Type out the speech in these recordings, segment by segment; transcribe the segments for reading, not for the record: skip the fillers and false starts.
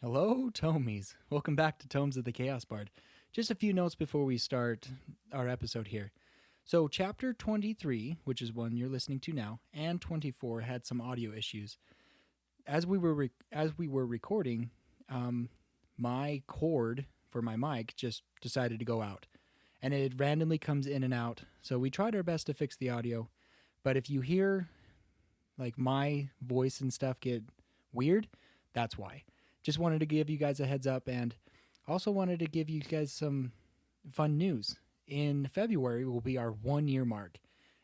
Hello, Tomies. Welcome back to Tomes of the Chaos Bard. Just a few notes before we start our episode here. So, Chapter 23, which is one you're listening to now, and 24 had some audio issues. As we were recording, my cord for my mic just decided to go out, and it randomly comes in and out. So we tried our best to fix the audio, but if you hear like my voice and stuff get weird, that's why. Just wanted to give you guys a heads up, and also wanted to give you guys some fun news. In February will be our 1 year mark,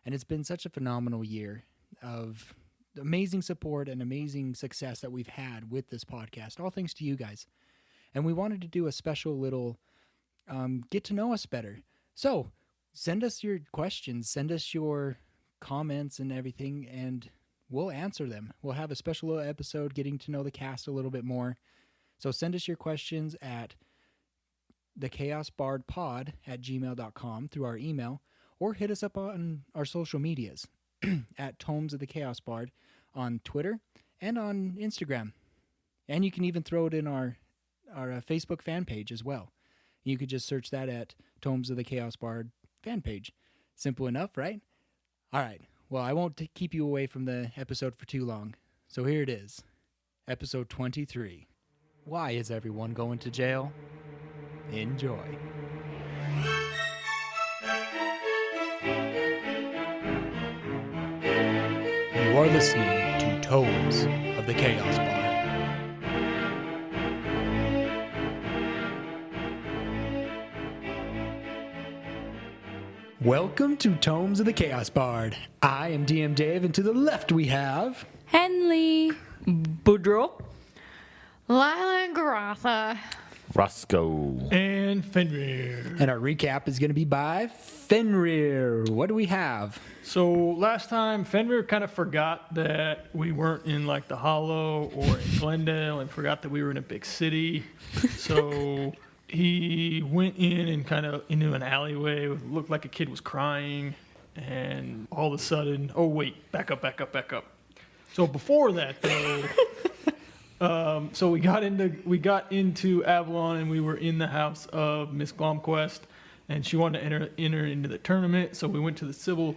and it's been such a phenomenal year of amazing support and amazing success that we've had with this podcast, all thanks to you guys. And we wanted to do a special little get to know us better. So send us your questions, send us your comments and everything, and we'll answer them. We'll have a special little episode getting to know the cast a little bit more. So send us your questions at thechaosbardpod@gmail.com through our email, or hit us up on our social medias at Tomes of the Chaos Bard on Twitter and on Instagram. And you can even throw it in our Facebook fan page as well. You could just search that at Tomes of the Chaos Bard fan page. Simple enough, right? All right. Well, I won't keep you away from the episode for too long. So here it is. Episode 23. Why is everyone going to jail? Enjoy. You are listening to Tomes of the Chaos Bard. Welcome to Tomes of the Chaos Bard. I am DM Dave, and to the left we have... Henley, Boudreaux, Lyla, and Garotha. Roscoe and Fenrir. And our recap is going to be by Fenrir. What do we have? So last time, Fenrir kind of forgot that we weren't in like the Hollow or in Glendale, and forgot that we were in a big city. So he went in and kind of into an alleyway. It looked like a kid was crying, and all of a sudden, oh wait, back up. So before that, though. So we got into Avalon, and we were in the house of Miss Glomquist, and she wanted to enter into the tournament. So we went to the Civil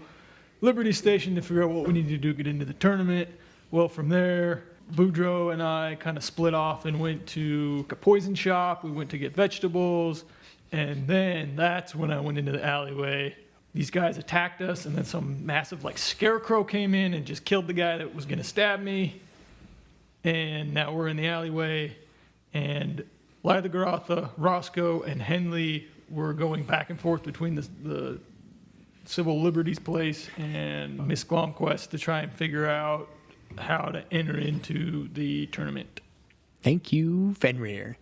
Liberty Station to figure out what we needed to do to get into the tournament. Well, from there, Boudreaux and I kind of split off and went to a poison shop. We went to get vegetables, and then that's when I went into the alleyway. These guys attacked us, and then some massive like scarecrow came in and just killed the guy that was going to stab me. And now we're in the alleyway, and Lyla, Garotha, Roscoe, and Henley were going back and forth between the Civil Liberties place and Miss Glomquist to try and figure out how to enter into the tournament. Thank you, Fenrir.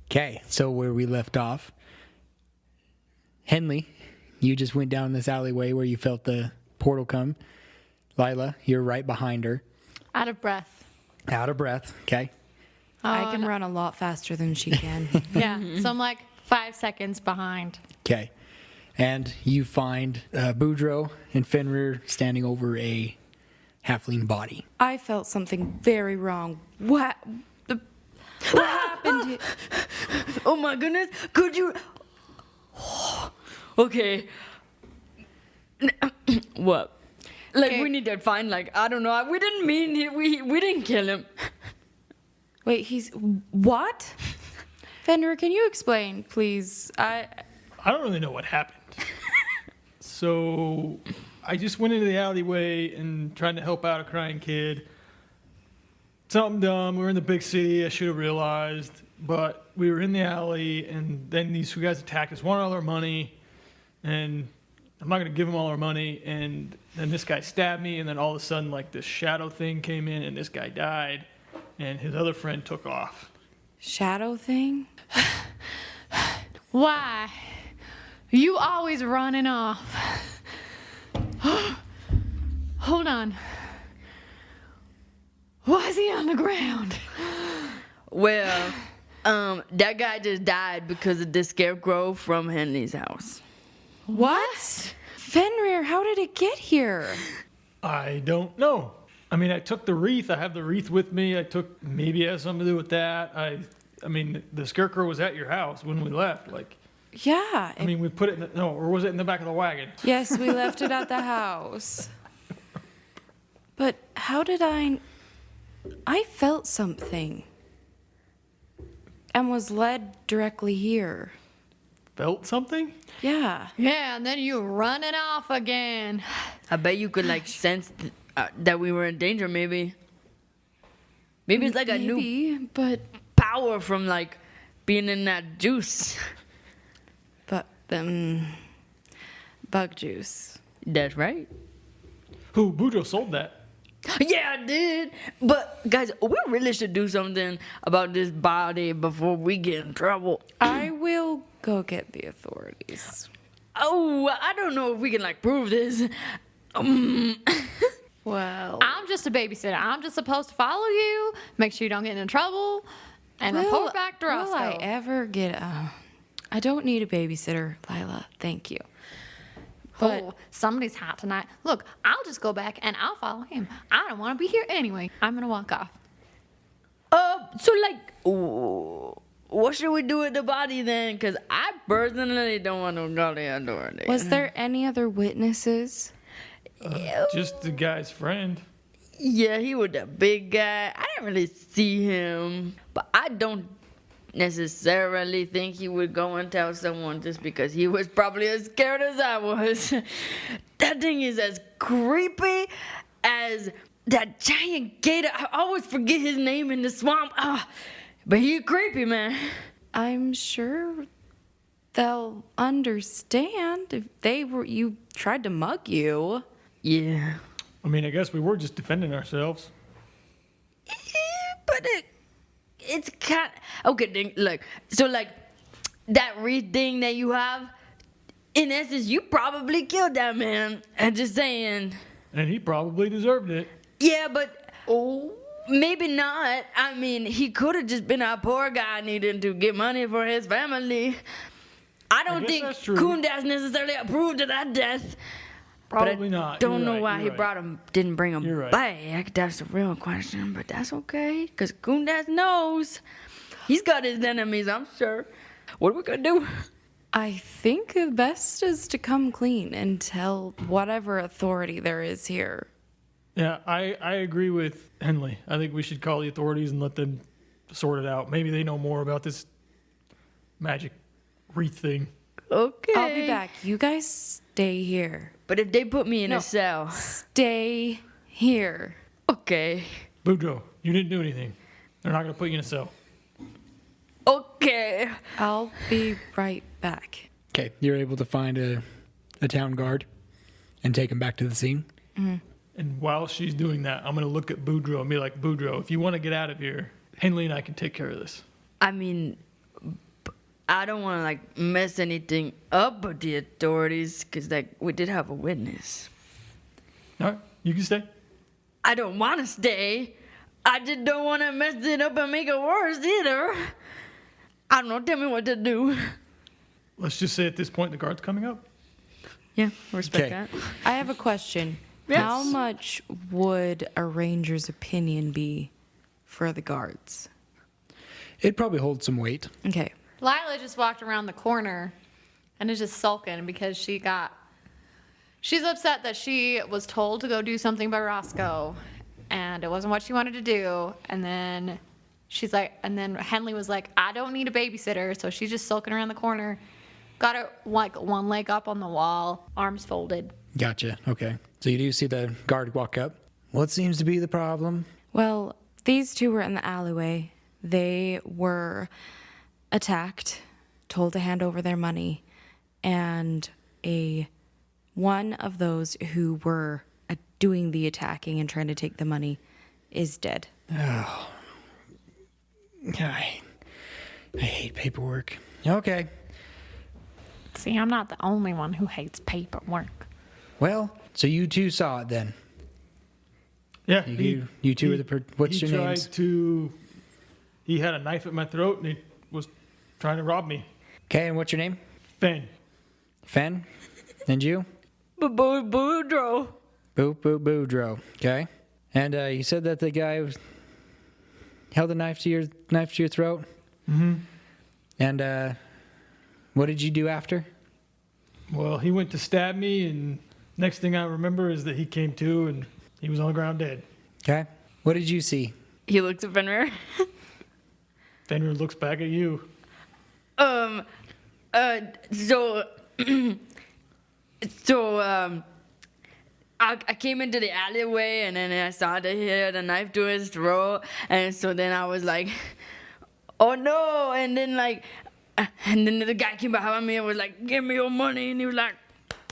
Okay, so where we left off, Henley, you just went down this alleyway where you felt the portal come. Lyla, you're right behind her. Out of breath. Out of breath, okay. I can run a lot faster than she can. Yeah, so I'm like 5 seconds behind. Okay. And you find Boudreaux and Fenrir standing over a halfling body. I felt something very wrong. What happened? Oh my goodness! Could you? Okay. What? Like, Okay. we need to find, like, I don't know. We didn't mean it. We didn't kill him. Wait, he's... What? Fenrir, can you explain, please? I don't really know what happened. So I just went into the alleyway and tried to help out a crying kid. Something dumb. We were in the big city. I should have realized. But we were in the alley, and then these two guys attacked us, wanted all our money, and I'm not going to give them all our money. And then this guy stabbed me, and then all of a sudden, like, this shadow thing came in, and this guy died, and his other friend took off. Shadow thing? Why? You always running off. Hold on. Why is he on the ground? Well, that guy just died because of the scarecrow from Henley's house. What? Fenrir, how did it get here? I don't know. I mean, I took the wreath. I have the wreath with me. Maybe it has something to do with that. the scarecrow was at your house when we left. Like, Yeah. we put it or was it in the back of the wagon? Yes, we left it at the house. But how did I felt something and was led directly here. Felt something? Yeah. Yeah, and then you running off again. I bet you could sense that we were in danger. Maybe it's like a new Maybe, but power from being in that juice. Bug juice. That's right. Who? Boudreaux sold that. Yeah, I did. But guys, we really should do something about this body before we get in trouble. I will go get the authorities. Oh, I don't know if we can prove this. Well, I'm just a babysitter. I'm just supposed to follow you, make sure you don't get into trouble, and report back to Roscoe. will I ever get I don't need a babysitter, Lyla. Thank you. But Oh, somebody's hot tonight. Look, I'll just go back and I'll follow him. I don't want to be here anyway. I'm going to walk off. What should we do with the body then? Because I personally don't want to go to the authorities. was there any other witnesses? Just the guy's friend. Yeah, he was a big guy. I didn't really see him. But I don't necessarily think he would go and tell someone just because he was probably as scared as I was. That thing is as creepy as that giant gator. I always forget his name in the swamp. But he's creepy, man. I'm sure they'll understand if you tried to mug you. Yeah. I guess we were just defending ourselves. But it's kind of... Okay, then, that reed thing that you have, in essence, you probably killed that man. I'm just saying. And he probably deserved it. Yeah, but... Maybe not. He could have just been a poor guy needing to get money for his family. I don't guess think that's true. Kundas necessarily approved of that death. Probably but I not. Don't You're know right, why you're he right. brought him, didn't bring him You're right. back. That's the real question, but that's okay, because Kundas knows. He's got his enemies, I'm sure. What are we gonna do? I think the best is to come clean and tell whatever authority there is here. Yeah, I agree with Henley. I think we should call the authorities and let them sort it out. Maybe they know more about this magic wreath thing. Okay. I'll be back. You guys stay here. But if they put me in No. a cell, Stay here. okay. Boudreaux, you didn't do anything. They're not going to put you in a cell. Okay. I'll be right back. Okay, you're able to find a town guard and take him back to the scene. And while she's doing that, I'm going to look at Boudreaux and be like, Boudreaux, if you want to get out of here, Henley and I can take care of this. I don't want to mess anything up with the authorities because we did have a witness. All right, you can stay. I don't want to stay. I just don't want to mess it up and make it worse either. I don't know. Tell me what to do. Let's just say at this point the guard's coming up. Yeah, respect Okay. that. I have a question. Yes. How much would a ranger's opinion be for the guards? It'd probably hold some weight. Okay. Lila just walked around the corner and is just sulking because she's upset that she was told to go do something by Roscoe and it wasn't what she wanted to do. And then Henley was like, I don't need a babysitter. So she's just sulking around the corner. Got her one leg up on the wall, arms folded. Gotcha. Okay. So you do see the guard walk up. What seems to be the problem? Well, these two were in the alleyway. They were attacked, told to hand over their money, and one of those who were doing the attacking and trying to take the money is dead. I hate paperwork. Okay. See, I'm not the only one who hates paperwork. Well, so you two saw it then. Yeah. You two are the... What's your names? He had a knife at my throat and he was trying to rob me. Okay, and what's your name? Fen. Fen? And you? Boudreaux. Boudreaux. Okay. And you said that the guy held a knife to your throat? Mm-hmm. And what did you do after? Well, he went to stab me, and next thing I remember is that he came to, and he was on the ground dead. Okay. What did you see? He looks at Fenrir. Fenrir looks back at you. I came into the alleyway, and then I saw that he had a knife to his throat, and so then I was like, oh no, and then the guy came behind me and was like, give me your money, and he was like,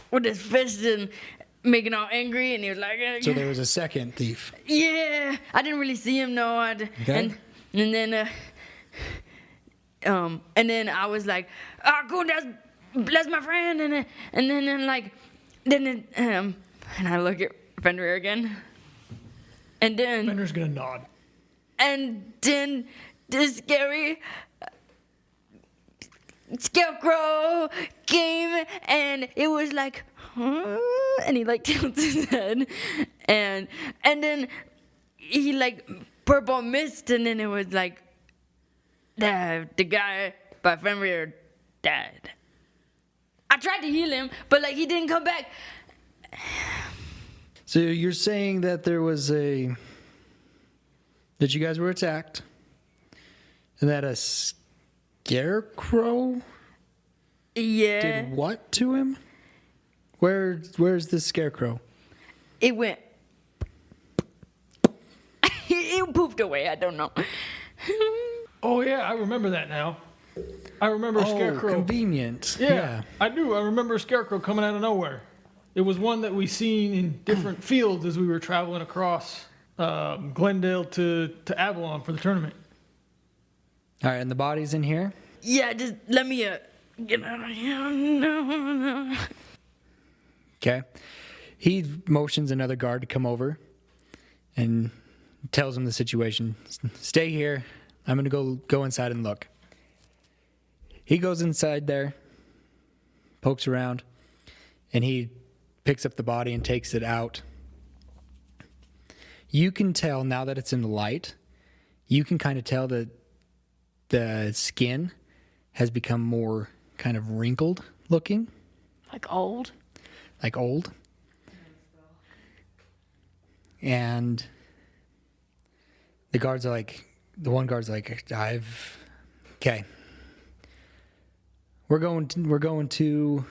with his fist and making all angry, and he was like, So there was a second thief. yeah, I didn't really see him, no, Okay. and then I was like, oh, cool, that's my friend, and I look at Fenrir again, and then Fenrir's gonna nod. and then this scary scarecrow came, and it was like, huh? And he like tilts his head, and then he like purple mist, and then it was like the guy by Fenrir died. I tried to heal him, but like he didn't come back. So you're saying that that you guys were attacked, and that a scarecrow Yeah, did what to him? Where's the scarecrow? it went. It pooped away. I don't know. Oh yeah, I remember that now. I remember a scarecrow. Convenient. Yeah, I do. I remember a scarecrow coming out of nowhere. It was one that we seen in different fields as we were traveling across Glendale to Avalon for the tournament. All right, and the body's in here? Yeah, just let me get out of here. No. Okay. He motions another guard to come over and tells him the situation. Stay here. I'm going to go inside and look. He goes inside there, pokes around, and he picks up the body and takes it out. You can tell now that it's in the light, you can kind of tell that the skin has become more kind of wrinkled looking. Like old. Like old. And the one guard's like, okay. We're going to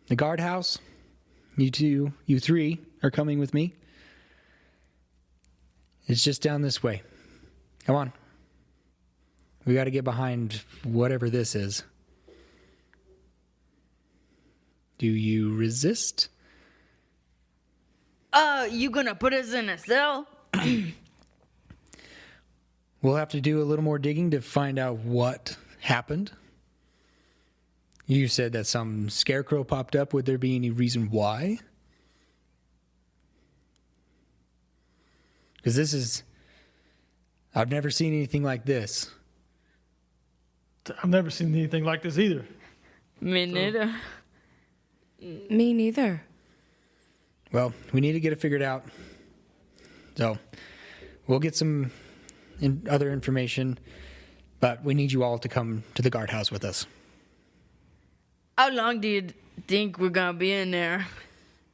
the guardhouse. You three are coming with me. It's just down this way. Come on. We got to get behind whatever this is. Do you resist? You gonna put us in a cell? We'll have to do a little more digging to find out what happened. You said that some scarecrow popped up. Would there be any reason why? Because I've never seen anything like this. I've never seen anything like this either. Me neither. Me neither. Well, we need to get it figured out. So, we'll get some other information, but we need you all to come to the guardhouse with us. How long do you think we're gonna be in there?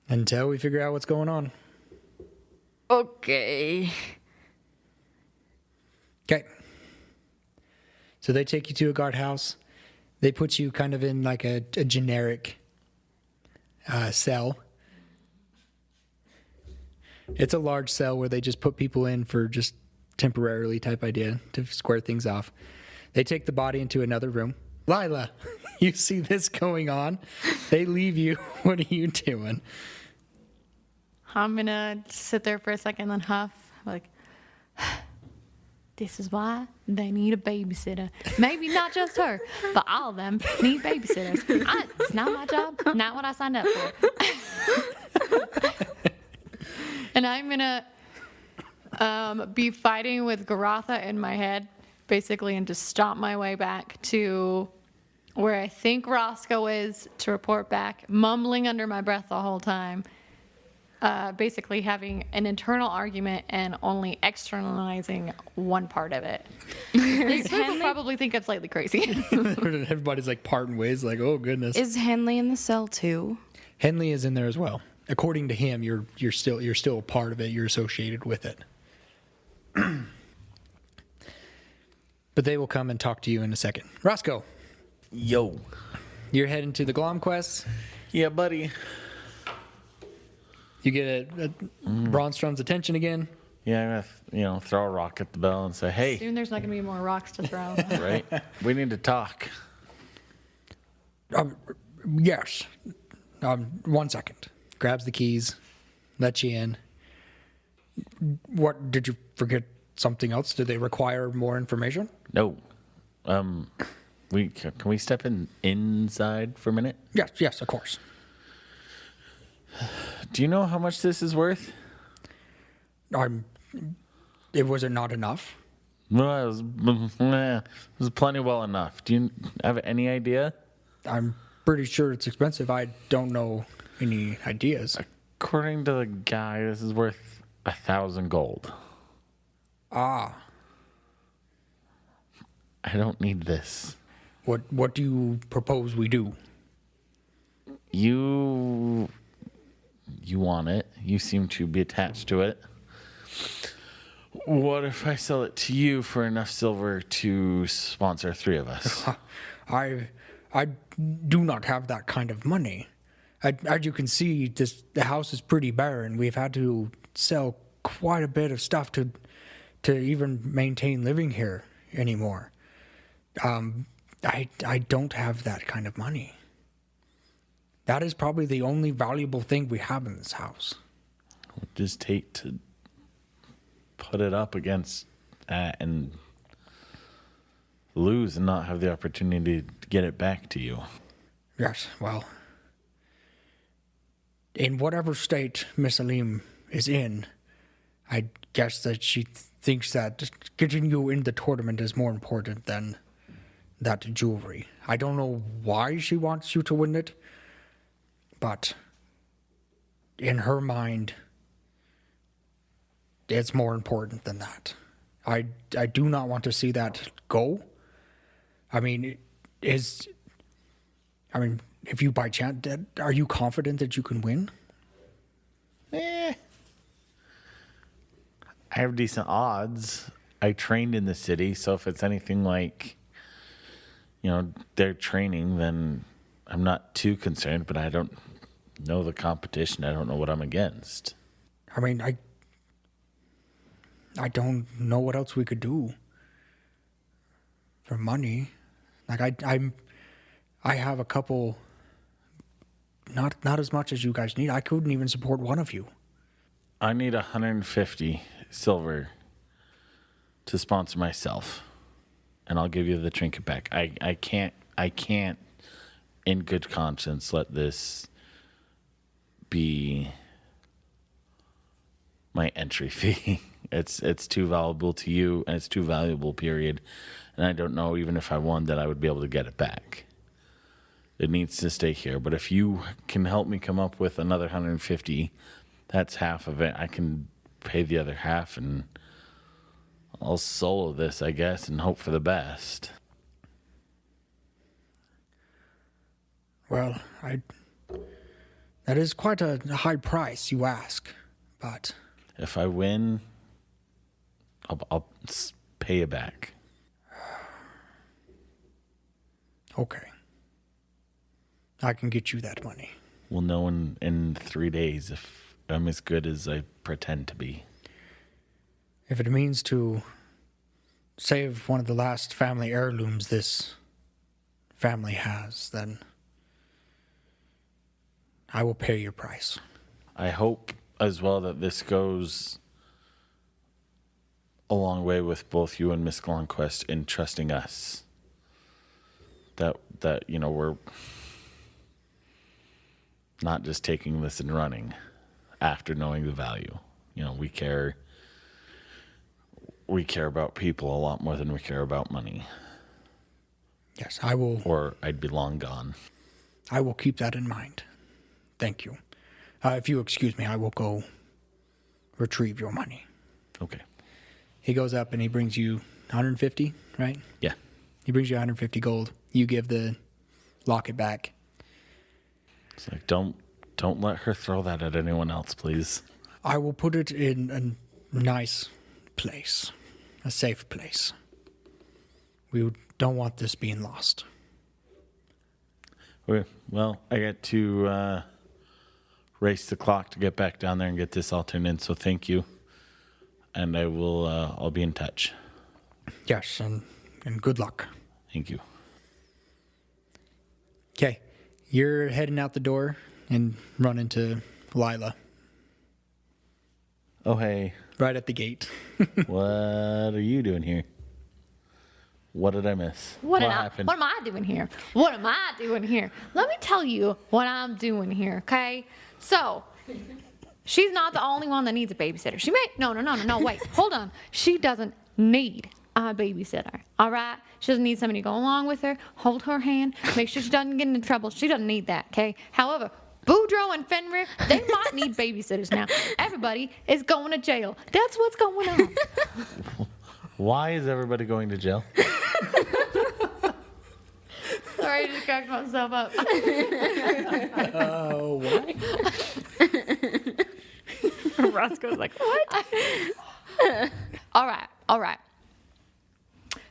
Until we figure out what's going on. Okay. Okay. So they take you to a guardhouse. They put you kind of in like a generic cell. It's a large cell where they just put people in for just temporarily type idea to square things off. They take the body into another room. Lyla, you see this going on. They leave you. What are you doing? I'm gonna sit there for a second and huff, like, this is why they need a babysitter. Maybe not just her, but all of them need babysitters. It's not my job, not what I signed up for. And I'm gonna be fighting with Garatha in my head, basically, and just stomp my way back to where I think Roscoe is to report back, mumbling under my breath the whole time. basically having an internal argument and only externalizing one part of it. These people probably think I'm slightly crazy. Everybody's like parting ways, like, oh goodness. Is Henley in the cell too? Henley is in there as well. According to him, you're still a part of it. You're associated with it. But they will come and talk to you in a second. Roscoe, Yo. you're heading to the Glom quest. Yeah, buddy. You get Bronstrom's attention again. Yeah, I'm gonna, throw a rock at the bell and say, hey, Soon there's not going to be more rocks to throw. right? We need to talk. Yes. 1 second. Grabs the keys. Lets you in. What, did you forget something else? Do they require more information? No. Can we step inside for a minute? Yes, of course. Do you know how much this is worth? Was it not enough? Well, it was plenty well enough. Do you have any idea? I'm pretty sure it's expensive. I don't know any ideas. According to the guy, this is worth 1,000 gold. Ah. I don't need this. What do you propose we do? You want it. You seem to be attached to it. What if I sell it to you for enough silver to sponsor 3 of us? I do not have that kind of money. As you can see, the house is pretty barren. We've had to sell quite a bit of stuff to even maintain living here anymore. I don't have that kind of money. That is probably the only valuable thing we have in this house. It would just take to put it up against that and lose and not have the opportunity to get it back to you. Yes, well, in whatever state Miss Alim is in, I guess that she thinks that getting you in the tournament is more important than that jewelry. I don't know why she wants you to win it, but in her mind, it's more important than that. I do not want to see that go. I mean, if you by chance, are you confident that you can win? I have decent odds. I trained in the city, so if it's anything like, their training, then I'm not too concerned, but I don't know the competition. I don't know what I'm against. I mean, I don't know what else we could do for money. Like I have a couple, not as much as you guys need. I couldn't even support one of you. I need 150 silver to sponsor myself, and I'll give you the trinket back. I can't in good conscience let this be my entry fee. It's too valuable to you, and it's too valuable, period. And I don't know, even if I won, that I would be able to get it back. It needs to stay here. But if you can help me come up with another 150, that's half of it. I can pay the other half, and I'll solo this, I guess, and hope for the best. Well, that is quite a high price you ask, but If I win, I'll pay you back. okay. I can get you that money. We'll know in 3 days if I'm as good as I pretend to be. If it means to save one of the last family heirlooms this family has, then I will pay your price. I hope as well that this goes a long way with both you and Miss Glonquist in trusting us. That we're not just taking this and running after knowing the value. We care about people a lot more than we care about money. Yes, I will. Or I'd be long gone. I will keep that in mind. Thank you. If you excuse me, I will go retrieve your money. Okay. He goes up and he brings you 150, right? Yeah. He brings you 150 gold. You give the locket back. It's like, don't let her throw that at anyone else, please. I will put it in a nice place, a safe place. We don't want this being lost. Okay. Well, I got to race the clock to get back down there and get this all turned in, so thank you. And I will, I'll be in touch. Yes, and good luck. Thank you. Okay, you're heading out the door and run into Lyla Oh, hey. right at the gate. What are you doing here? What did I miss? What happened? am I doing here? What am I doing here? Let me tell you what I'm doing here, okay? So, she's not the only one that needs a babysitter. She may, no, wait, hold on. She doesn't need a babysitter, all right? She doesn't need somebody to go along with her, hold her hand, make sure she doesn't get into trouble. She doesn't need that, okay? However, Boudreaux and Fenrir, they might need babysitters now. Everybody is going to jail. That's what's going on. Why is everybody going to jail? Sorry, I just cracked myself up. Why? Roscoe's like, what? All right.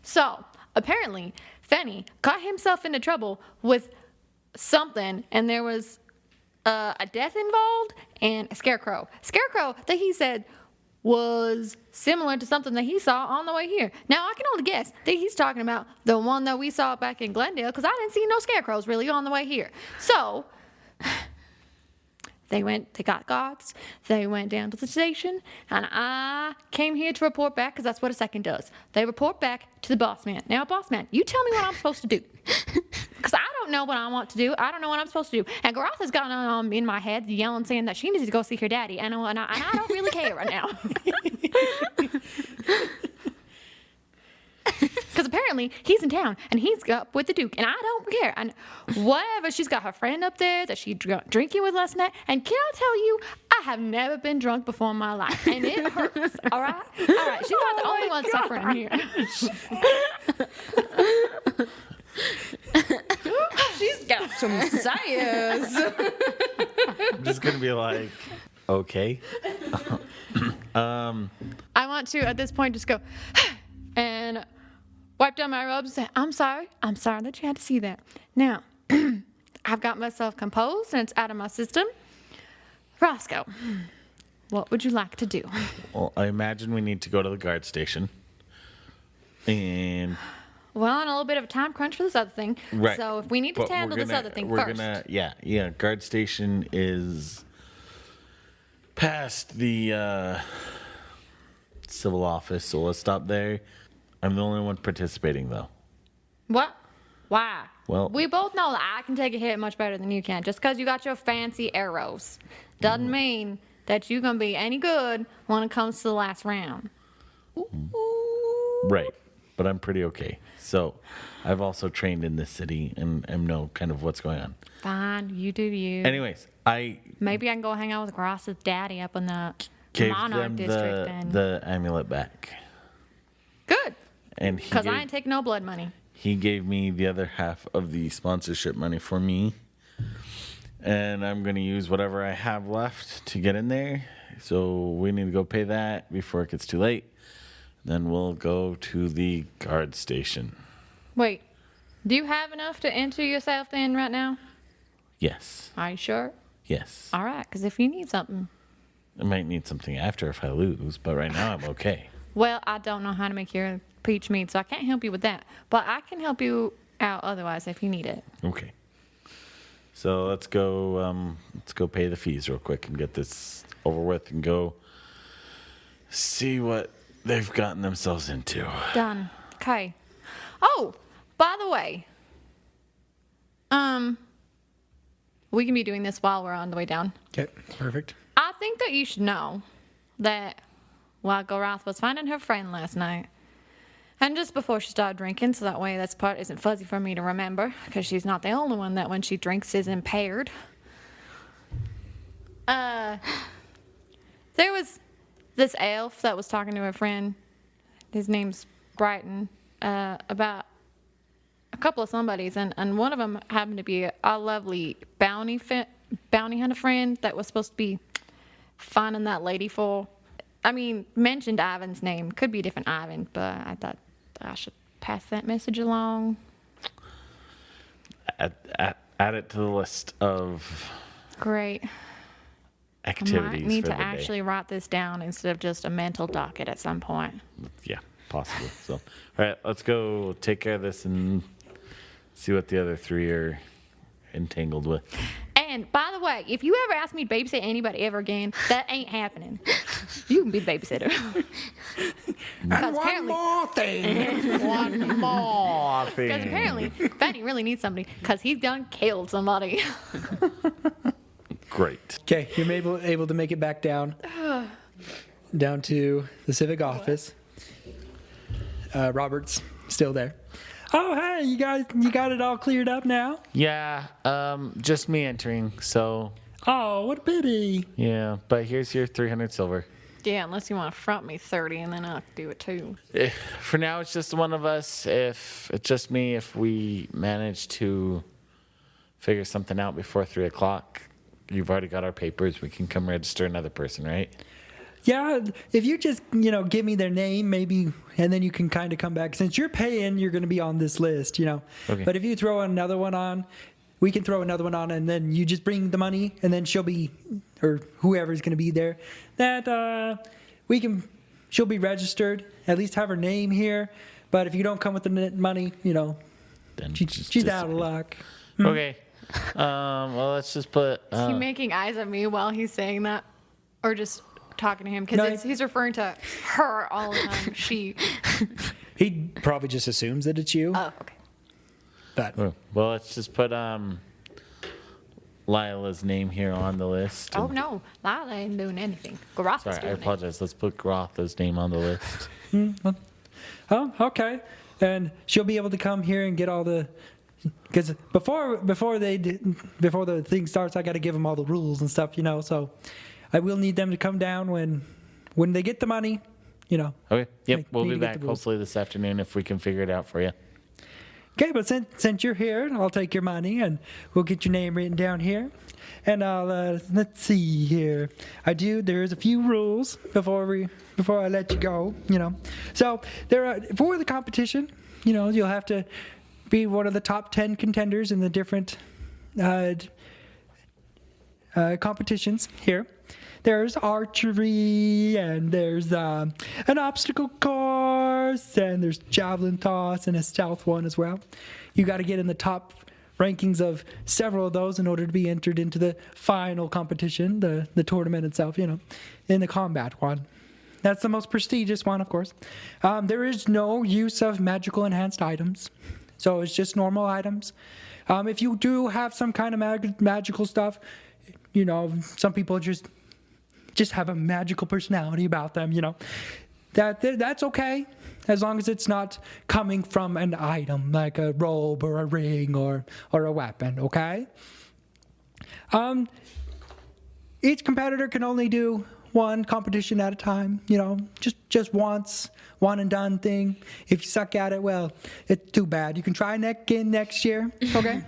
So, apparently, Fenny got himself into trouble with something, and there was a death involved and a scarecrow. Scarecrow that he said was similar to something that he saw on the way here. Now, I can only guess that he's talking about the one that we saw back in Glendale, because I didn't see no scarecrows really on the way here. So, they got guards, they went down to the station, and I came here to report back, because that's what a second does. They report back to the boss man. Now, boss man, you tell me what I'm supposed to do. Because I don't know what I want to do. I don't know what I'm supposed to do. And Garoth has gotten in my head yelling, saying that she needs to go see her daddy, and I don't really care right now. Because apparently he's in town and he's up with the Duke, and I don't care. And whatever, she's got her friend up there that she drinking with last night. And can I tell you, I have never been drunk before in my life, and it hurts. All right, she's not the only one suffering here. She's got some science. I'm just going to be like, okay. I want to, at this point, just go and wipe down my robes and say, I'm sorry that you had to see that. Now, I've got myself composed and it's out of my system. Roscoe, what would you like to do? Well, I imagine we need to go to the guard station. And... Well, on a little bit of a time crunch for this other thing. Right. So if we need to handle this other thing first. Yeah. Guard station is past the civil office, so let's stop there. I'm the only one participating, though. What? Why? Well, we both know that I can take a hit much better than you can. Just because you got your fancy arrows doesn't mean that you're going to be any good when it comes to the last round. Right. But I'm pretty okay. So I've also trained in this city and know kind of what's going on. Fine, you do you. Anyways, Maybe I can go hang out with Gross's daddy up in the gave Monarch them district then. the amulet back. Good. And Because I ain't taking no blood money. He gave me the other half of the sponsorship money for me. And I'm going to use whatever I have left to get in there. So we need to go pay that before it gets too late. Then we'll go to the guard station. Wait, do you have enough to enter yourself in right now? Yes. Are you sure? Yes. All right, because if you need something. I might need something after if I lose, but right now I'm okay. Well, I don't know how to make your peach meat, so I can't help you with that. But I can help you out otherwise if you need it. Okay. So let's go pay the fees real quick and get this over with and go see what they've gotten themselves into. Done. Okay. Oh, by the way, we can be doing this while we're on the way down. Okay, perfect. I think that you should know that while Gorath was finding her friend last night, and just before she started drinking, so that way this part isn't fuzzy for me to remember, because she's not the only one that when she drinks is impaired. There was this elf that was talking to a friend. His name's Brighton. About a couple of somebodies, and one of them happened to be a lovely bounty hunter friend that was supposed to be finding that lady for. I mean, mentioned Ivan's name. Could be a different Ivan, but I thought I should pass that message along. Add it to the list of Great. activities. I might need for to the actually write this down instead of just a mental docket at some point. day. Yeah, possibly. So, all right, let's go take care of this and see what the other three are entangled with. And by the way, if you ever ask me to babysit anybody ever again, that ain't happening. You can be the babysitter. And one more thing. One more Because thing. apparently, Benny really needs somebody because he's done killed somebody. Great. Okay, you're able to make it back down to the civic office. Robert's still there. Oh, hey, you got it all cleared up now? Yeah, just me entering. So, Oh, what a pity. yeah, but here's your 300 silver. Yeah, unless you want to front me 30 and then I'll do it too. For now, it's just one of us. If it's just me, if we manage to figure something out before 3 o'clock, you've already got our papers. We can come register another person, right? Yeah, if you just, give me their name, maybe, and then you can kind of come back. Since you're paying, you're going to be on this list, Okay. But if you throw another one on, we can throw another one on, and then you just bring the money, and then she'll be, or whoever's going to be there, she'll be registered, at least have her name here. But if you don't come with the money, Then she's out of luck. Okay. Well, let's just put. Is he making eyes at me while he's saying that? Or just talking to him? Because No, he's referring to her all the time. She. He probably just assumes that it's you. Oh, okay. But Well, let's just put Lila's name here on the list. Oh, no. Lila ain't doing anything. Garotha's Sorry, I doing it. apologize. Let's put Grotha's name on the list. oh, okay. And she'll be able to come here and get all the. Because before the thing starts, I got to give them all the rules and stuff, So I will need them to come down when they get the money, Okay. Yep. We'll need be to get back the rules. hopefully this afternoon if we can figure it out for you. Okay, but since you're here, I'll take your money and we'll get your name written down here. And I'll let's see here. There's a few rules before I let you go. So there are for the competition. You'll have to be one of the top 10 contenders in the different competitions here. There's archery, and there's an obstacle course, and there's javelin toss, and a stealth one as well. You got to get in the top rankings of several of those in order to be entered into the final competition, the tournament itself, in the combat one. That's the most prestigious one, of course. There is no use of magical enhanced items, so it's just normal items. If you do have some kind of magical stuff, some people just have a magical personality about them, that's okay, as long as it's not coming from an item like a robe or a ring or a weapon, okay? Each competitor can only do one competition at a time, just once, one and done thing. If you suck at it, well, it's too bad. You can try again next year, okay?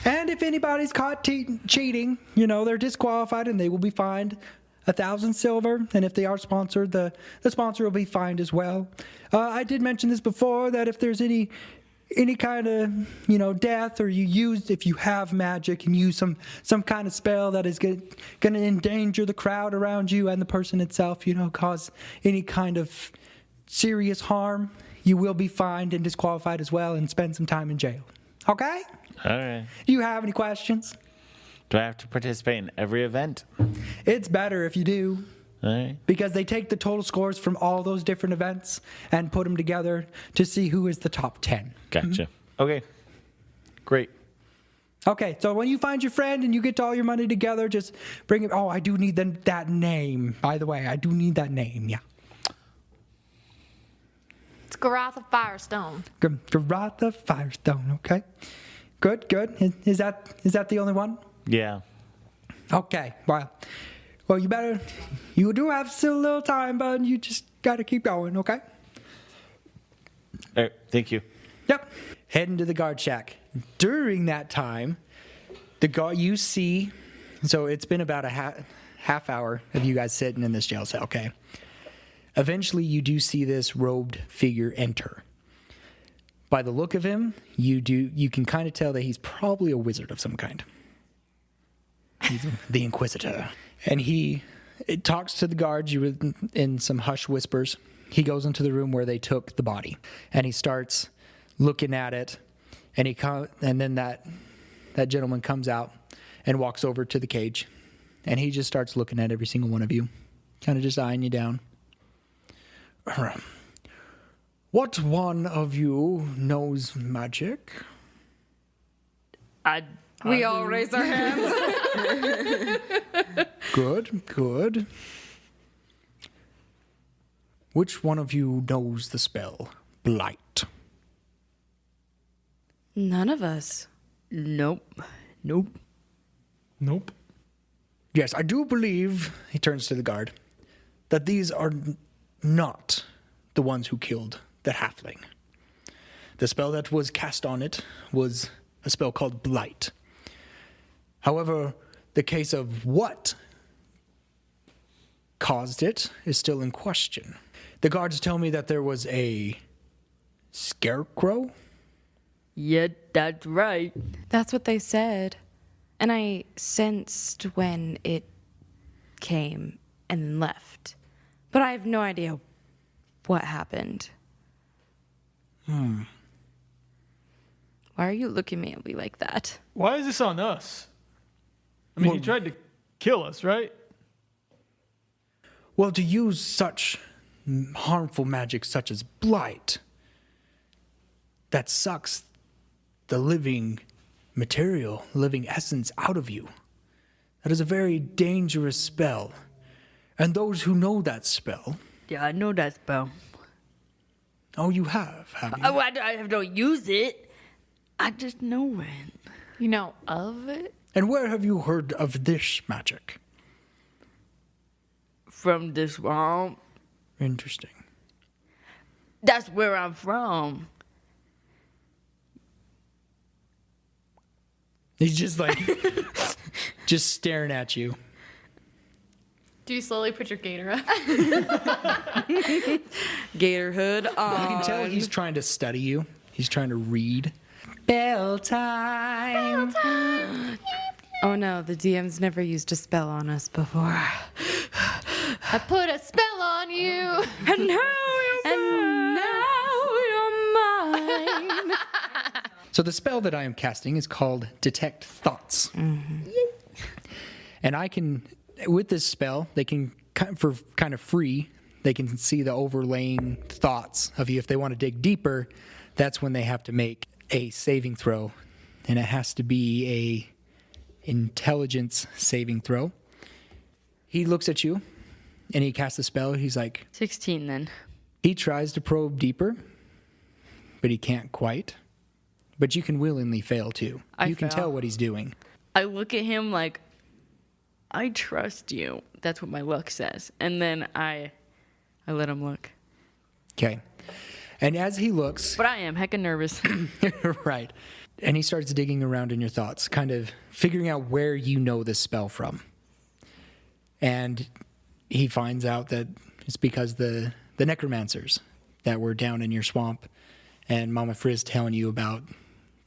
And if anybody's caught cheating, they're disqualified and they will be fined 1,000 silver. And if they are sponsored, the sponsor will be fined as well. I did mention this before, that if there's any kind of, death, or if you have magic and use some kind of spell that is going to endanger the crowd around you and the person itself, cause any kind of serious harm, you will be fined and disqualified as well and spend some time in jail. Okay? All right. Do you have any questions? Do I have to participate in every event? It's better if you do, All right. because they take the total scores from all those different events and put them together to see who is the top 10. Gotcha. Okay. Great. Okay, so when you find your friend and you get all your money together, just bring it. Oh, I do need that name. By the way, I do need that name, yeah. It's Garotha Firestone. Garotha Firestone, okay? Good. Is that the only one? Yeah. Okay. Well, you do have still a little time, but you just got to keep going, okay? All right, thank you. Yep. Heading to the guard shack. During that time, the guard you see, so it's been about a half hour of you guys sitting in this jail cell, okay? Eventually, you do see this robed figure enter. By the look of him, you can kind of tell that he's probably a wizard of some kind. He's the Inquisitor. And it talks to the guards in some hushed whispers. He goes into the room where they took the body, and he starts looking at it, and then that gentleman comes out and walks over to the cage, and he just starts looking at every single one of you, kind of just eyeing you down. What one of you knows magic? We all raise our hands. Good. Which one of you knows the spell Blight? None of us. Nope. Yes, I do believe, he turns to the guard, that these are not the ones who killed the halfling. The spell that was cast on it was a spell called Blight. However, the case of what caused it is still in question. The guards tell me that there was a scarecrow. Yeah, that's right. That's what they said. And I sensed when it came and then left. But I have no idea what happened. Why are you looking at me like that? Why is this on us? I mean, he tried to kill us, right? Well, to use such harmful magic such as Blight, that sucks the living material, living essence out of you. That is a very dangerous spell. And those who know that spell... Yeah, I know that spell. Oh, you have you? I don't use it. I just know it. You know of it? And where have you heard of this magic? From the swamp. Interesting. That's where I'm from. He's just like, just staring at you. Do you slowly put your gator up? Gator hood on. You can tell he's trying to study you. He's trying to read. Bell time. Oh no, the DM's never used a spell on us before. I put a spell on you. And now you're mine. So the spell that I am casting is called Detect Thoughts. Mm-hmm. And I can, with this spell, they can, for kind of free, they can see the overlaying thoughts of you. If they want to dig deeper, that's when they have to make a saving throw. And it has to be a intelligence saving throw. He looks at you, and he casts a spell. He's like... 16 then. He tries to probe deeper, but he can't quite. But you can willingly fail, too. You can tell what he's doing. I look at him like, I trust you. That's what my look says. And then I let him look. Okay. And as he looks... But I am hecka nervous. Right. And he starts digging around in your thoughts, kind of figuring out where you know this spell from. And he finds out that it's because the necromancers that were down in your swamp and Mama Frizz telling you about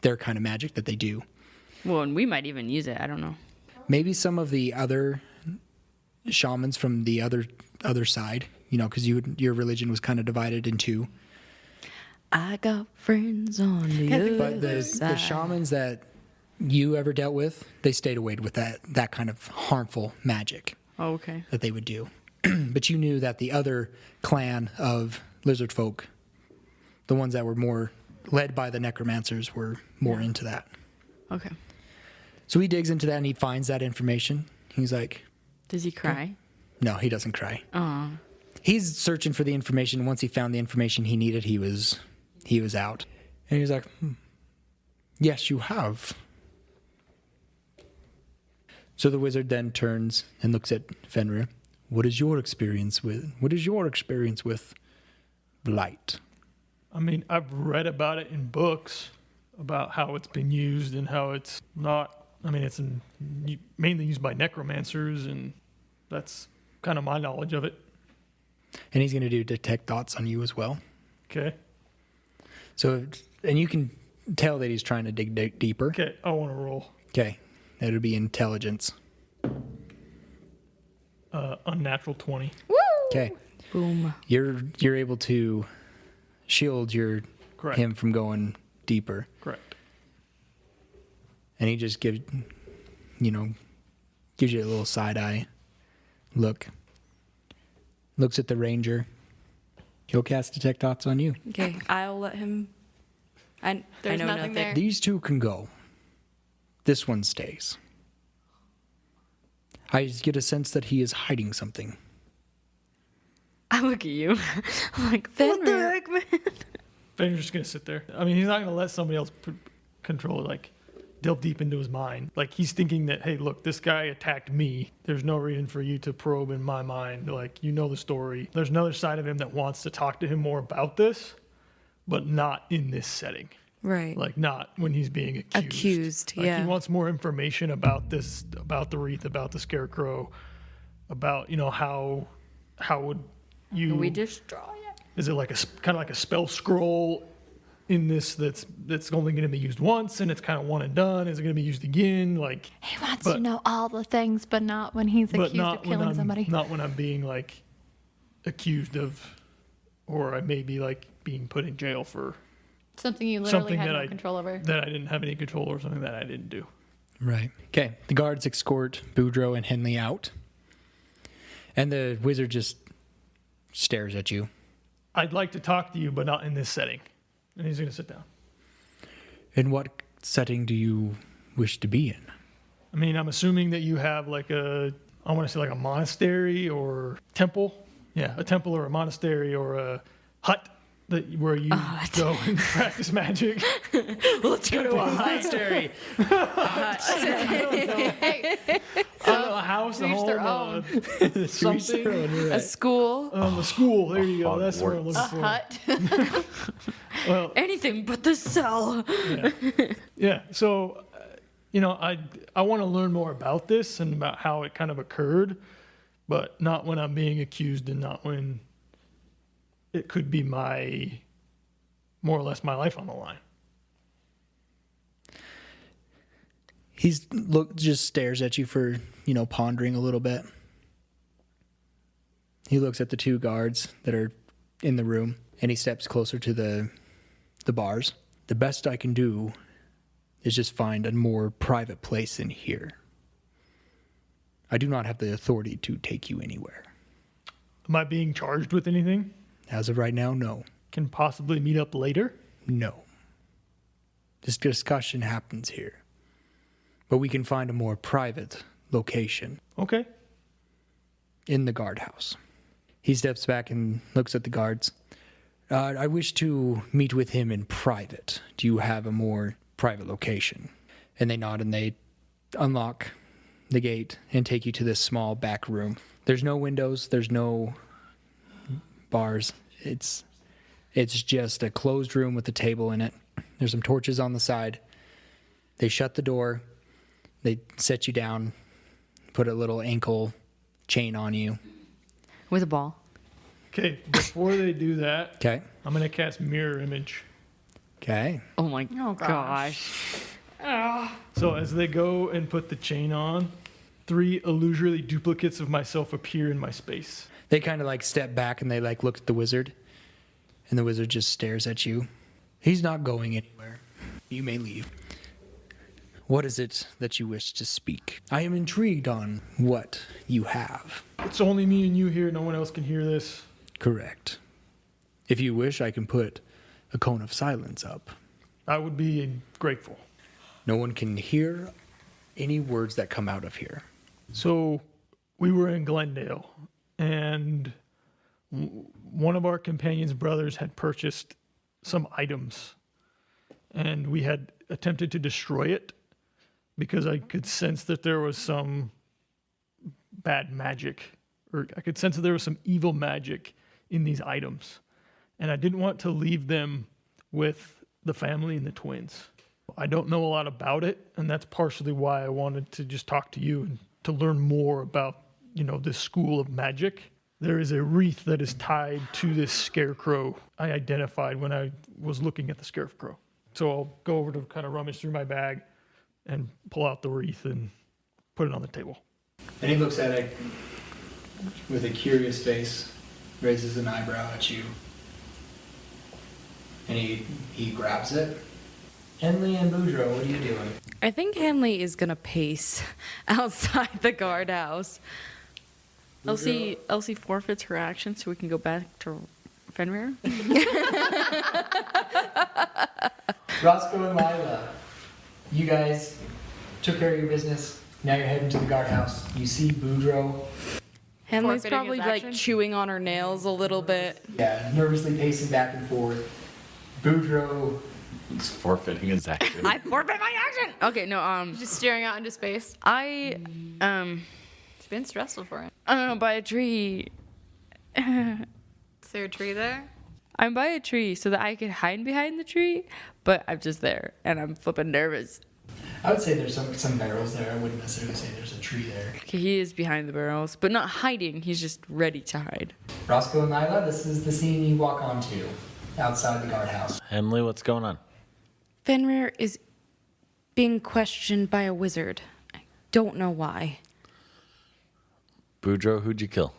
their kind of magic that they do. Well, and we might even use it. I don't know. Maybe some of the other shamans from the other side, you know, because your religion was kind of divided in two. I got friends on the other But the side. shamans that you ever dealt with, they stayed away with that kind of harmful magic. Oh, okay. That they would do. But you knew that the other clan of lizard folk, the ones that were more led by the necromancers, were more into that. Okay. So he digs into that and he finds that information. He's like... Does he cry? No, he doesn't cry. Oh. He's searching for the information. Once he found the information he needed, he was out. And he was like, Yes, you have. So the wizard then turns and looks at Fenrir. What is your experience with light? I mean, I've read about it in books about how it's been used and how it's not. I mean, it's mainly used by necromancers, and that's kind of my knowledge of it. And he's going to do detect thoughts on you as well. Okay. So, and you can tell that he's trying to dig deeper. Okay, I want to roll. Okay, that would be intelligence. Unnatural 20. Okay, Boom. you're able to shield Correct. him from going deeper, Correct. and he just gives you a little side eye look. Looks at the ranger. He'll cast detect thoughts on you. Okay, I'll let him. I There's know nothing nothing. there. These two can go. This one stays. I get a sense that he is hiding something. I look at you. I'm like, what the heck, man? Fenrir's just going to sit there. I mean, he's not going to let somebody else control it, like, delve deep into his mind. Like, he's thinking that, hey, look, this guy attacked me. There's no reason for you to probe in my mind. Like, you know the story. There's another side of him that wants to talk to him more about this, but not in this setting. Right. Like, not when he's being accused. Like, yeah. he wants more information about this, about the wreath, about the scarecrow, about, how would you... We destroy it. Is it like kind of like a spell scroll in this that's only going to be used once and it's kind of one and done? Is it going to be used again? Like, He wants to know all the things, but not when he's but accused not of when killing I'm somebody. not when I'm being like accused of, or I may be like being put in jail for Something you literally something had that no I control over. that I didn't have any control or something that I didn't do. Right. Okay. The guards escort Boudreaux and Henley out. And the wizard just stares at you. I'd like to talk to you, but not in this setting. And he's going to sit down. In what setting do you wish to be in? I mean, I'm assuming that you have like I want to say like a monastery or temple. Yeah, a temple or a monastery or a hut where you go and practice magic. Let's go to a monastery. Hey, I don't know, a house, a each their home, Something? something. A school. A school. There you go. That's what I'm looking a for. hut. Well, Anything but the cell. yeah. So, I want to learn more about this and about how it kind of occurred, but not when I'm being accused and not when it could be more or less my life on the line. Just stares at you for, pondering a little bit. He looks at the two guards that are in the room, and he steps closer to the bars. The best I can do is just find a more private place in here. I do not have the authority to take you anywhere. Am I being charged with anything? As of right now, no. Can possibly meet up later? No. This discussion happens here. But we can find a more private location Okay. in the guardhouse. He steps back and looks at the guards. I wish to meet with him in private. Do you have a more private location? And they nod and they unlock the gate and take you to this small back room. There's no windows. There's no bars. It's just a closed room with a table in it. There's some torches on the side. They shut the door. They set you down, put a little ankle chain on you. With a ball. Okay. Before they do that, Okay. I'm going to cast Mirror Image. Okay. Oh my Oh, gosh. So as they go and put the chain on, 3 illusory duplicates of myself appear in my space. They kind of like step back and they like look at the wizard. And the wizard just stares at you. He's not going anywhere. You may leave. What is it that you wish to speak? I am intrigued on what you have. It's only me and you here. No one else can hear this. Correct. If you wish, I can put a cone of silence up. I would be grateful. No one can hear any words that come out of here. So we were in Glendale, and one of our companions' brothers had purchased some items, and we had attempted to destroy it because I could sense that there was some bad magic, or I could sense that there was some evil magic in these items. And I didn't want to leave them with the family and the twins. I don't know a lot about it, and that's partially why I wanted to just talk to you and to learn more about, this school of magic. There is a wreath that is tied to this scarecrow I identified when I was looking at the scarecrow. So I'll go over to kind of rummage through my bag and pull out the wreath and put it on the table. And he looks at it with a curious face, raises an eyebrow at you, and he grabs it. Henley and Boudreaux, what are you doing? I think Henley is going to pace outside the guardhouse. Elsie forfeits her action so we can go back to Fenrir. Roscoe and Lyla, you guys took care of your business. Now you're heading to the guardhouse. You see Boudreaux, Henley's Forfeiting probably his like action? chewing on her nails a little bit. nervously pacing back and forth. Boudreaux, He's forfeiting his action. I forfeit my action. Okay, no. Just staring out into space. It's been stressful for him. I'm by a tree. Is there a tree there? I'm by a tree so that I can hide behind the tree, but I'm just there and I'm flipping nervous. I would say there's some barrels there. I wouldn't necessarily say there's a tree there. Okay, he is behind the barrels, but not hiding. He's just ready to hide. Roscoe and Lyla, this is the scene you walk onto outside the guardhouse. Henley, what's going on? Fenrir is being questioned by a wizard. I don't know why. Boudreaux, who'd you kill?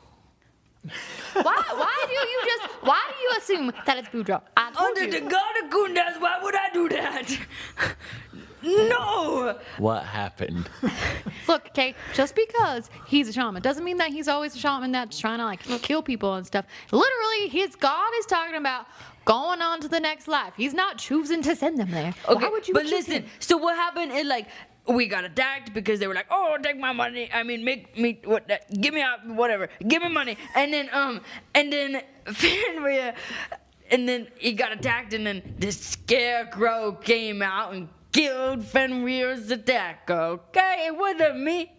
Why do you assume that it's Boudreaux? I told you. god of Gundas, why would I do that? No! What happened? Look, okay, just because he's a shaman doesn't mean that he's always a shaman that's trying to like kill people and stuff. Literally, his god is talking about going on to the next life. He's not choosing to send them there. Okay, Why would you but choose listen, him? so what happened is like, we got attacked because they were like, oh, take my money. I mean, make me, give me out, whatever. Give me money. And then Fenrir, and then he got attacked, and then the scarecrow came out and killed Fenrir's attacker. Okay, it wasn't me.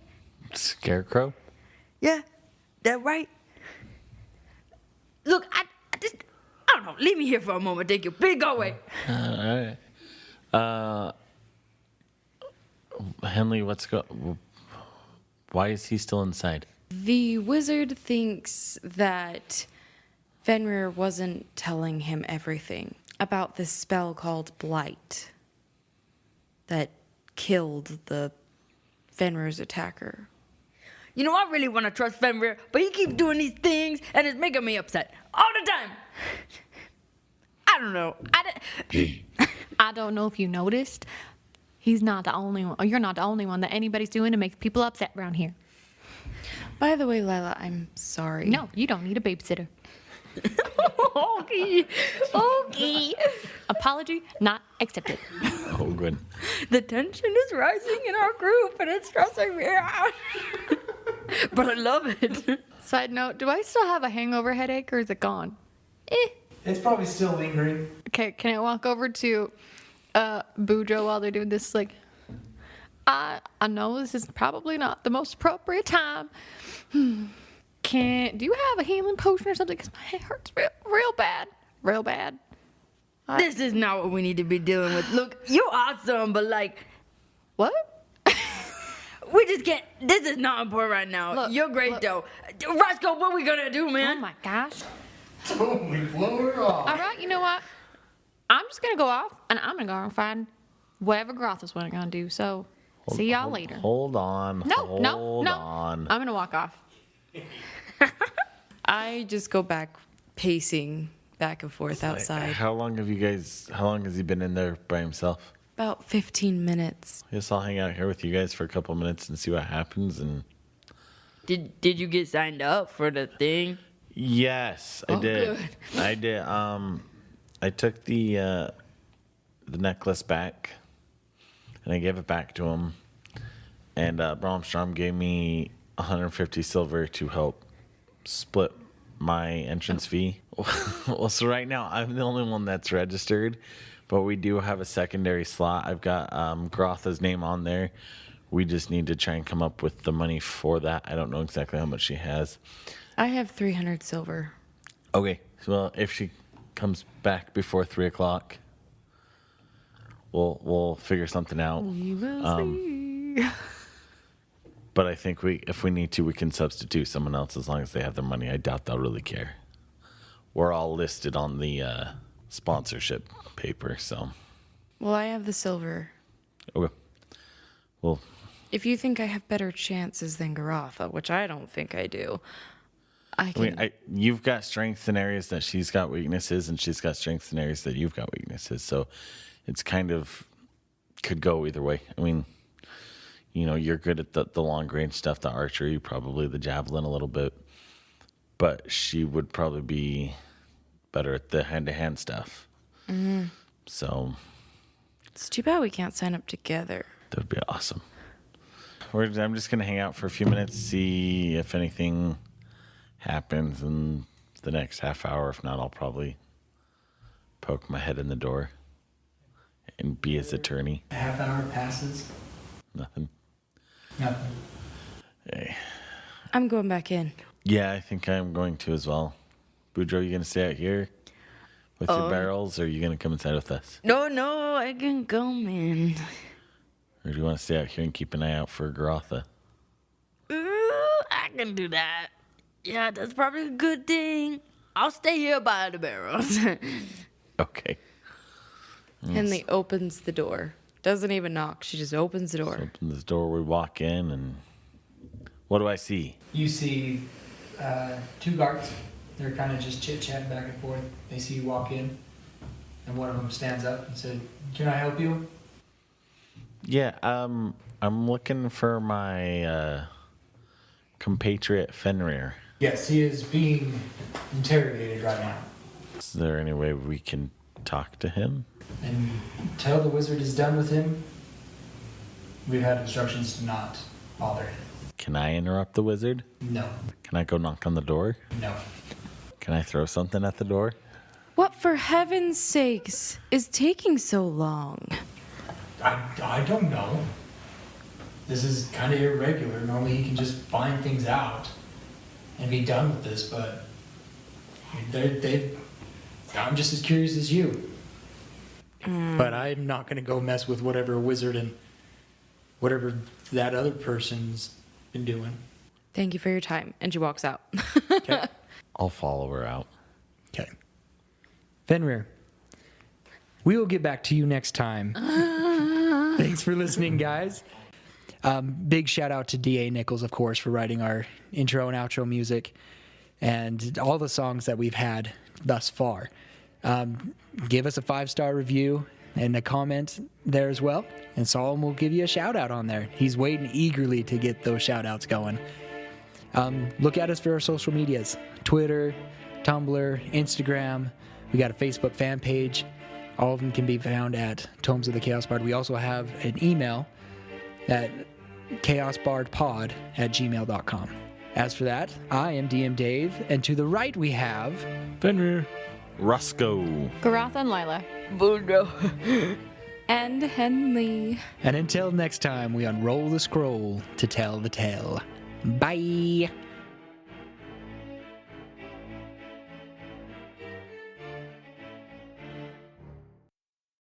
Scarecrow? Yeah, that right. Look, I don't know. Leave me here for a moment. Thank you. Please go away. All right. Henley, why is he still inside? The wizard thinks that Fenrir wasn't telling him everything about this spell called Blight that killed the Fenrir's attacker. You know, I really want to trust Fenrir, but he keeps doing these things, and it's making me upset all the time. I don't know. I don't know if you noticed. He's not the only one. Or you're not the only one that anybody's doing to make people upset around here. By the way, Lyla, I'm sorry. No, you don't need a babysitter. Okay. Apology not accepted. Oh, good. The tension is rising in our group, and it's stressing me out. But I love it. Side note, do I still have a hangover headache or is it gone? It's probably still lingering. Okay, can I walk over to Boudreaux while they're doing this? Like, I know this is probably not the most appropriate time. Do you have a healing potion or something? Because my head hurts real bad. Real bad. This is not what we need to be dealing with. Look, you're awesome, but like, What? we just can't. This is not important right now. Look, You're great, look. though. Roscoe, what are we gonna do, man? Oh my gosh. Totally blow her off. All right, you know what? I'm just going to go off and I'm going to go and find whatever Grothus was going to do. So, see y'all later. Hold on. No. Hold on. I'm going to walk off. I just go back pacing back and forth outside. How long has he been in there by himself? About 15 minutes. I guess I'll hang out here with you guys for a couple minutes and see what happens. And Did you get signed up for the thing? yes, I did. good. I did. I took the necklace back, and I gave it back to him. And Bromstrom gave me 150 silver to help split my entrance fee. Well, so right now I'm the only one that's registered, But we do have a secondary slot. I've got Grotha's name on there. We just need to try and come up with the money for that. I don't know exactly how much she has. I have 300 silver. Okay. Well, if she comes back before 3 o'clock, we'll figure something out. We will see. But I think if we need to, we can substitute someone else as long as they have their money. I doubt they'll really care. We're all listed on the sponsorship paper, so. Well, I have the silver. Okay. Well, If you think I have better chances than Garotha, which I don't think I do, I can. you've got strengths in areas that she's got weaknesses, and she's got strengths in areas that you've got weaknesses. So it's kind of could go either way. I mean, you're good at the long range stuff, the archery, probably the javelin a little bit, but she would probably be better at the hand-to-hand stuff. Mm-hmm. So It's too bad we can't sign up together. that would be awesome. I'm just going to hang out for a few minutes, see if anything happens in the next half hour. If not, I'll probably poke my head in the door and be his attorney. A half hour passes. Nothing. Nothing. Hey. I'm going back in. Yeah, I think I'm going to as well. Boudreaux, you going to stay out here with your barrels, or are you going to come inside with us? No, I can come in. Or do you want to stay out here and keep an eye out for Garotha? I can do that. Yeah, that's probably a good thing. I'll stay here by the barrels. Okay. Henley opens the door. Doesn't even knock. She just opens the door. Open this door, we walk in, and what do I see? You see 2 guards. They're kind of just chit-chatting back and forth. They see you walk in, and one of them stands up and said, "Can I help you?" Yeah, I'm looking for my compatriot Fenrir. Yes, he is being interrogated right now. Is there any way we can talk to him? And until the wizard is done with him, we've had instructions to not bother him. Can I interrupt the wizard? No. Can I go knock on the door? No. Can I throw something at the door? What, for heaven's sakes, is taking so long? I don't know. This is kind of irregular. Normally he can just find things out and be done with this, but I'm just as curious as you. But I'm not going to go mess with whatever wizard and whatever that other person's been doing. Thank you for your time. And she walks out. Okay. I'll follow her out. Okay. Fenrir, we will get back to you next time. Thanks for listening, guys. Big shout out to D.A. Nichols, of course, for writing our intro and outro music and all the songs that we've had thus far. Give us a 5-star review and a comment there as well, and Solomon will give you a shout out on there. He's waiting eagerly to get those shout outs going. Look at us for our social medias: Twitter, Tumblr, Instagram. We got a Facebook fan page. All of them can be found at Tomes of the Chaos Bard. We also have an email at chaosbardpod@gmail.com. As for that, I am DM Dave, and to the right we have Fenrir. Roscoe. Garotha and Lyla. Boudreaux. And Henley. And until next time, we unroll the scroll to tell the tale. Bye!